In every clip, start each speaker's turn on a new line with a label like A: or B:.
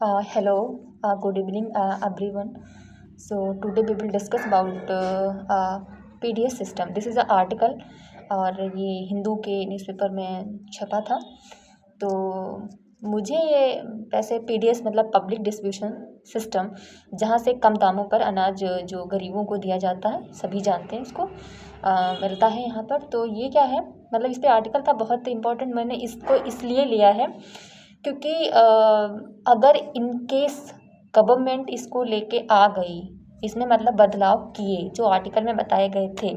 A: Hello, good evening, everyone. So today we will discuss about PDS system. This is an article और ये हिंदू के newspaper में छपा था। तो मुझे ये वैसे PDS मतलब पब्लिक डिस्ट्रीब्यूशन सिस्टम, जहाँ से कम दामों पर अनाज जो गरीबों को दिया जाता है, सभी जानते हैं इसको, मिलता है यहाँ पर। तो ये क्या है, मतलब इस पे आर्टिकल था बहुत इम्पोर्टेंट। मैंने इसको इसलिए लिया है क्योंकि अगर इन केस गवर्नमेंट इसको लेके आ गई, इसमें मतलब बदलाव किए जो आर्टिकल में बताए गए थे,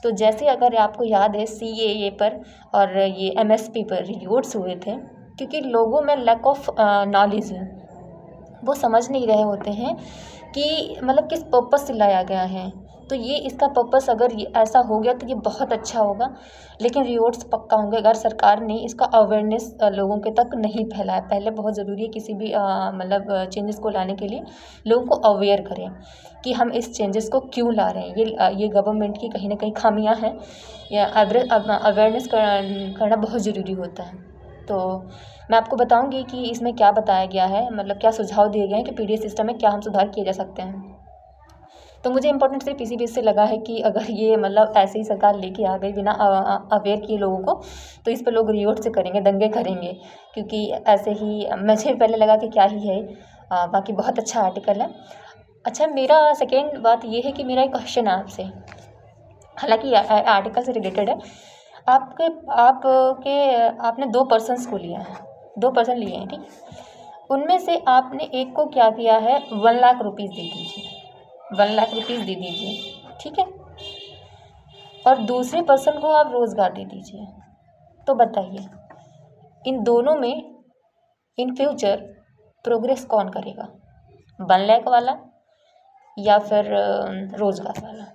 A: तो जैसे अगर आपको याद है CAA पर और ये MSP पर रिवोट्स हुए थे, क्योंकि लोगों में लैक ऑफ नॉलेज है, वो समझ नहीं रहे होते हैं कि मतलब किस पर्पस से लाया गया है। तो ये इसका पर्पस अगर ये ऐसा हो गया तो ये बहुत अच्छा होगा, लेकिन रिवॉर्ड्स पक्का होंगे अगर सरकार ने इसका अवेयरनेस लोगों के तक नहीं फैलाया। पहले बहुत ज़रूरी है किसी भी मतलब चेंजेस को लाने के लिए लोगों को अवेयर करें कि हम इस चेंजेस को क्यों ला रहे हैं। ये गवर्नमेंट की कहीं ना कहीं खामियां हैं, या अवेयरनेस करना बहुत ज़रूरी होता है। तो मैं आपको बताऊंगी कि इसमें क्या बताया गया है, मतलब क्या सुझाव दिए गए हैं कि PDS सिस्टम में क्या हम सुधार किए जा सकते हैं। तो मुझे इम्पोर्टेंट सिर्फ इसी बेस से लगा है कि अगर ये मतलब ऐसे ही सरकार लेके आ गई बिना अवेयर किए लोगों को, तो इस पर लोग रिवोट से करेंगे, दंगे करेंगे, क्योंकि ऐसे ही मुझे पहले लगा कि क्या ही है। बाकी बहुत अच्छा आर्टिकल है। अच्छा, मेरा सेकेंड बात ये है कि मेरा एक क्वेश्चन है आपसे, हालांकि आर्टिकल से रिलेटेड है। आपने 2 पर्सन्स को लिया है, 2 पर्सन लिए हैं, ठीक। उनमें से आपने एक को क्या किया है, 1 लाख रुपीज़ दे दीजिए, 1 लाख रुपीज़ दे दीजिए, ठीक है। और दूसरे पर्सन को आप रोज़गार दे दीजिए। तो बताइए, इन दोनों में इन फ्यूचर प्रोग्रेस कौन करेगा, 1 लाख वाला या फिर रोज़गार वाला?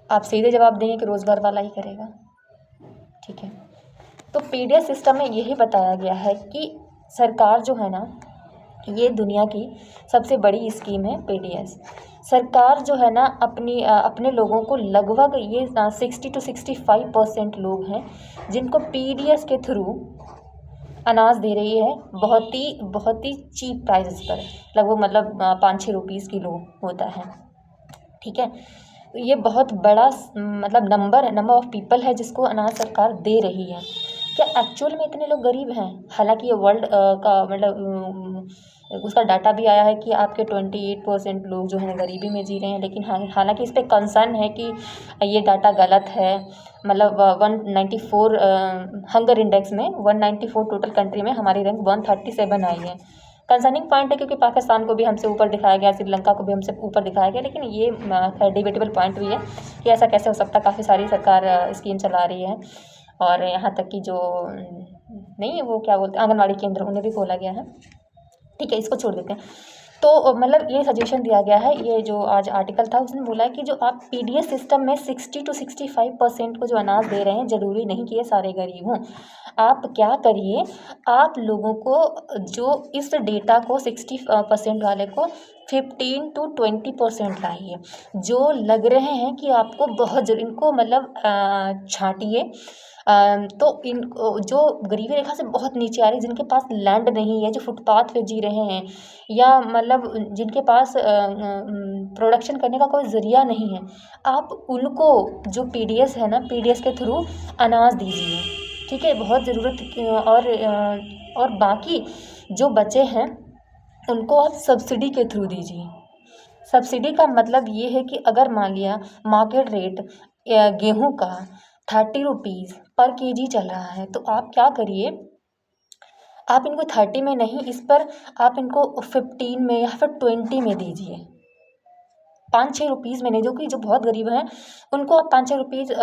A: आप सीधे जवाब देंगे कि रोज़गार वाला ही करेगा, ठीक है। तो PDS सिस्टम में यही बताया गया है कि सरकार जो है ना, ये दुनिया की सबसे बड़ी स्कीम है PDS। सरकार जो है ना अपने लोगों को लगभग ये 60 to 65% लोग हैं जिनको PDS के थ्रू अनाज दे रही है, बहुत ही चीप प्राइसेस पर, लगभग मतलब 5-6 रुपीज़ किलो होता है, ठीक है। तो ये बहुत बड़ा मतलब नंबर ऑफ पीपल है जिसको अनाज सरकार दे रही है। क्या एक्चुअल में इतने लोग गरीब हैं? हालांकि ये वर्ल्ड का मतलब उसका डाटा भी आया है कि आपके 28% लोग जो हैं गरीबी में जी रहे हैं, लेकिन हालांकि इस पर कंसर्न है कि ये डाटा गलत है। मतलब 194 हंगर इंडेक्स में 194 टोटल कंट्री में हमारी रैंक 137 आई है। कंसर्निंग पॉइंट है क्योंकि पाकिस्तान को भी हमसे ऊपर दिखाया गया, श्रीलंका को भी हमसे ऊपर दिखाया गया, लेकिन ये डिबेटेबल पॉइंट भी है कि ऐसा कैसे हो सकता है। काफ़ी सारी सरकार स्कीम चला रही है, और यहाँ तक कि जो नहीं है वो क्या बोलते हैं, आंगनवाड़ी केंद्र, उन्हें भी खोला गया है, ठीक है। इसको छोड़ देते हैं। तो मतलब ये सजेशन दिया गया है, ये जो आज आर्टिकल था उसने बोला है कि जो आप PDS सिस्टम में 60 to 65% को जो अनाज दे रहे हैं, ज़रूरी नहीं कि ये सारे गरीब हों। आप क्या करिए, आप लोगों को जो इस डेटा को 60% वाले को 15 to 20% लाइए। जो लग रहे हैं कि आपको बहुत इनको मतलब छांटिए। तो इन जो गरीबी रेखा से बहुत नीचे आ रही है, जिनके पास लैंड नहीं है, जो फुटपाथ पे जी रहे हैं, या मतलब जिनके पास प्रोडक्शन करने का कोई ज़रिया नहीं है, आप उनको जो PDS है ना, PDS के थ्रू अनाज दीजिए, ठीक है। बहुत ज़रूरत और बाकी जो बचे हैं उनको आप सब्सिडी के थ्रू दीजिए। सब्सिडी का मतलब ये है कि अगर मान लिया मार्केट रेट गेहूं का 30 रुपीज़ पर KG चल रहा है, तो आप क्या करिए, आप इनको 30 में नहीं, इस पर आप इनको 15 में या फिर 20 में दीजिए। 5-6 रुपीज़ में नहीं, जो कि जो बहुत गरीब हैं उनको आप 5-6 रुपीज़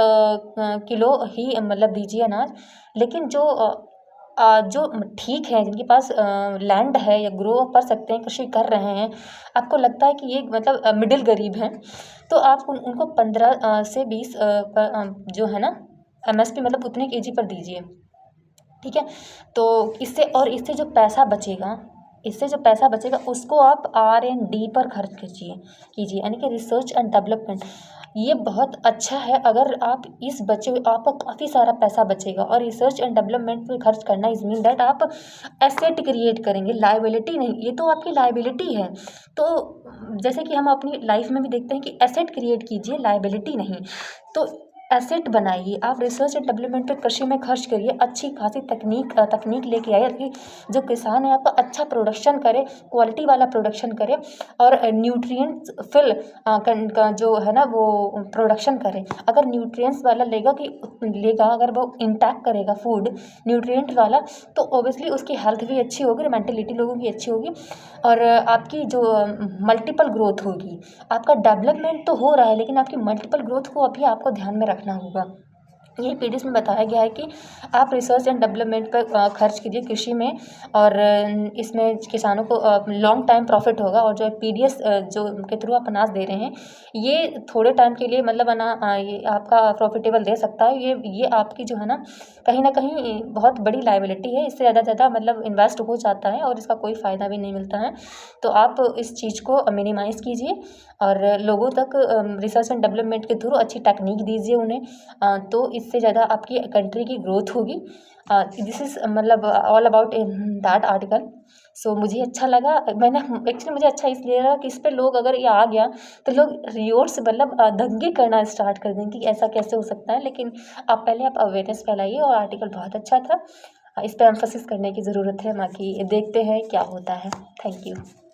A: किलो ही मतलब दीजिए अनाज। लेकिन जो ठीक है, जिनके पास लैंड है या ग्रो कर सकते हैं, कृषि कर रहे हैं, आपको लगता है कि ये मतलब मिडिल गरीब हैं, तो आप उनको 15 से 20 जो है ना MSP मतलब उतने KG पर दीजिए, ठीक है। तो इससे जो पैसा बचेगा उसको आप R&D पर खर्च कीजिए, यानी कि रिसर्च एंड डेवलपमेंट। ये बहुत अच्छा है। अगर आप इस बचे हुए, आपका काफ़ी सारा पैसा बचेगा। और रिसर्च एंड डेवलपमेंट में खर्च करना इज़ मीन दैट आप एसेट क्रिएट करेंगे, लायबिलिटी नहीं। ये तो आपकी लायबिलिटी है। तो जैसे कि हम अपनी लाइफ में भी देखते हैं कि एसेट क्रिएट कीजिए, लायबिलिटी नहीं। तो एसेट बनाइए। आप रिसर्च एंड डेवलपमेंट पे कृषि में खर्च करिए, अच्छी खासी तकनीक लेके आइए कि जो किसान है आपका अच्छा प्रोडक्शन करे, क्वालिटी वाला प्रोडक्शन करे और न्यूट्रिएंट्स फिल का जो है ना वो प्रोडक्शन करे। अगर न्यूट्रिएंट्स वाला लेगा, अगर वो इंटैक्ट करेगा फूड न्यूट्रिएंट वाला, तो ऑब्वियसली उसकी हेल्थ भी अच्छी होगी, मेंटेलिटी लोगों की अच्छी होगी और आपकी जो मल्टीपल ग्रोथ होगी। आपका डेवलपमेंट तो हो रहा है, लेकिन आपकी मल्टीपल ग्रोथ को अभी आपको ध्यान में रखना होगा। ये पीडीएस में बताया गया है कि आप रिसर्च एंड डेवलपमेंट पर खर्च कीजिए कृषि में, और इसमें किसानों को लॉन्ग टाइम प्रॉफिट होगा। और जो पीडीएस जो के थ्रू आप अनाज दे रहे हैं, ये थोड़े टाइम के लिए मतलब ये आपका प्रॉफिटेबल दे सकता है। ये आपकी जो है ना कहीं बहुत बड़ी लायबिलिटी है। इससे ज़्यादा मतलब इन्वेस्ट हो जाता है और इसका कोई फ़ायदा भी नहीं मिलता है। तो आप इस चीज़ को मिनिमाइज़ कीजिए और लोगों तक रिसर्च एंड डेवलपमेंट के थ्रू अच्छी टेक्निक दीजिए उन्हें। तो इससे ज़्यादा आपकी कंट्री की ग्रोथ होगी। दिस इज़ मतलब ऑल अबाउट दैट आर्टिकल। सो मुझे अच्छा लगा। एक्चुअली मुझे अच्छा इसलिए लगा कि इस पे लोग, अगर ये आ गया तो लोग रियोट से मतलब दंगे करना स्टार्ट कर दें कि ऐसा कैसे हो सकता है। लेकिन आप पहले आप अवेयरनेस फैलाइए और आर्टिकल बहुत अच्छा था। इस पे एम्फोसिस करने की ज़रूरत है, बाकी देखते हैं क्या होता है। Thank you.